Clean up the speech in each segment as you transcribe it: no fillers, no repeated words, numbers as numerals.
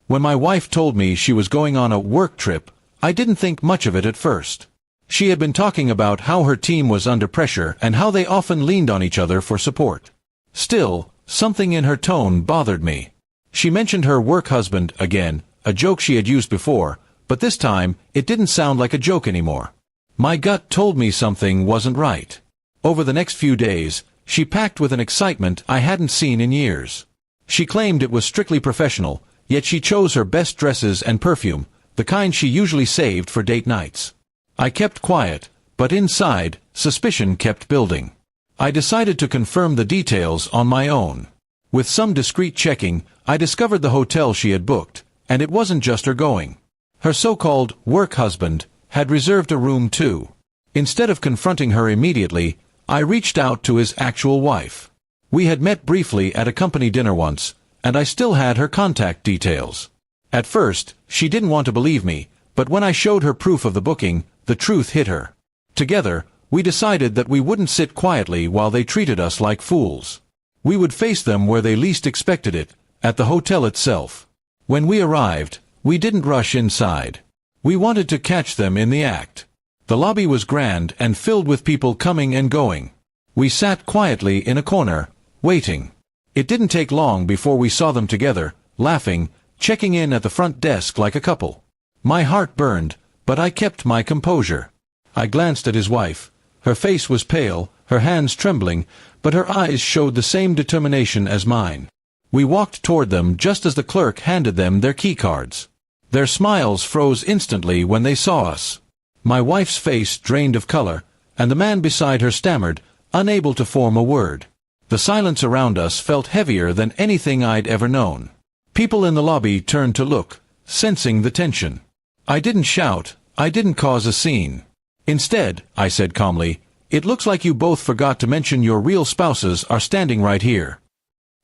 When my wife told me she was going on a work trip, I didn't think much of it at first. She had been talking about how her team was under pressure and how they often leaned on each other for support. Still, something in her tone bothered me. She mentioned her work husband again, a joke she had used before, but this time, it didn't sound like a joke anymore. My gut told me something wasn't right. Over the next few days, she packed with an excitement I hadn't seen in years. She claimed it was strictly professional, yet she chose her best dresses and perfume, the kind she usually saved for date nights. I kept quiet, but inside, suspicion kept building. I decided to confirm the details on my own. With some discreet checking, I discovered the hotel she had booked, and it wasn't just her going. Her so-called work husband had reserved a room too. Instead of confronting her immediately, I reached out to his actual wife. We had met briefly at a company dinner once, and I still had her contact details. At first, she didn't want to believe me, but when I showed her proof of the booking, the truth hit her. Together, we decided that we wouldn't sit quietly while they treated us like fools. We would face them where they least expected it, at the hotel itself. When we arrived, we didn't rush inside. We wanted to catch them in the act. The lobby was grand and filled with people coming and going. We sat quietly in a corner, waiting. It didn't take long before we saw them together, laughing, checking in at the front desk like a couple. My heart burned, but I kept my composure. I glanced at his wife. Her face was pale, her hands trembling, but her eyes showed the same determination as mine. We walked toward them just as the clerk handed them their key cards. Their smiles froze instantly when they saw us. My wife's face drained of color, and the man beside her stammered, unable to form a word. The silence around us felt heavier than anything I'd ever known. People in the lobby turned to look, sensing the tension. I didn't shout, I didn't cause a scene. Instead, I said calmly, "It looks like you both forgot to mention your real spouses are standing right here."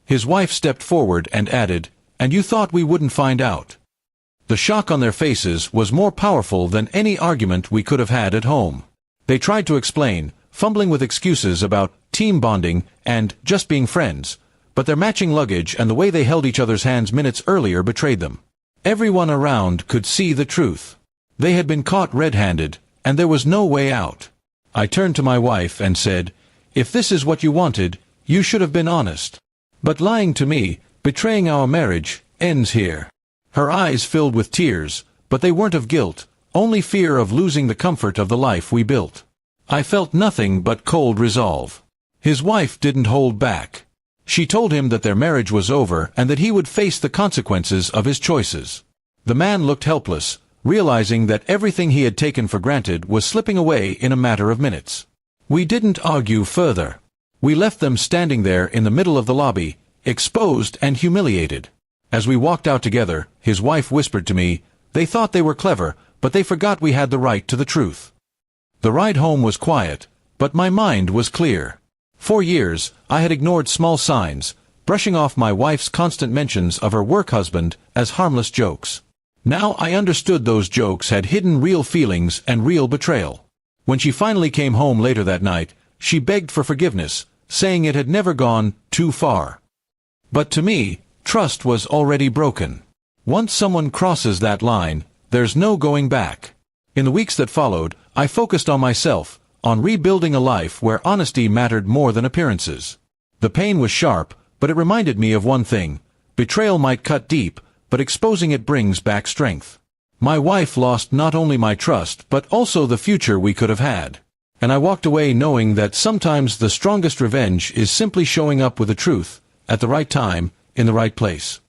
His wife stepped forward and added, "And you thought we wouldn't find out." The shock on their faces was more powerful than any argument we could have had at home. They tried to explain, fumbling with excuses about team bonding and just being friends, but their matching luggage and the way they held each other's hands minutes earlier betrayed them. Everyone around could see the truth. They had been caught red-handed, and there was no way out. I turned to my wife and said, "If this is what you wanted, you should have been honest. But lying to me, betraying our marriage, ends here." Her eyes filled with tears, but they weren't of guilt, only fear of losing the comfort of the life we built. I felt nothing but cold resolve. His wife didn't hold back. She told him that their marriage was over and that he would face the consequences of his choices. The man looked helpless, realizing that everything he had taken for granted was slipping away in a matter of minutes. We didn't argue further. We left them standing there in the middle of the lobby, exposed and humiliated. As we walked out together, his wife whispered to me, "They thought they were clever, but they forgot we had the right to the truth." The ride home was quiet, but my mind was clear. For years, I had ignored small signs, brushing off my wife's constant mentions of her work husband as harmless jokes. Now I understood those jokes had hidden real feelings and real betrayal. When she finally came home later that night, she begged for forgiveness, saying it had never gone too far. But to me, trust was already broken. Once someone crosses that line, there's no going back. In the weeks that followed, I focused on myself, on rebuilding a life where honesty mattered more than appearances. The pain was sharp, but it reminded me of one thing: betrayal might cut deep, but exposing it brings back strength. My wife lost not only my trust, but also the future we could have had. And I walked away knowing that sometimes the strongest revenge is simply showing up with the truth, at the right time, in the right place.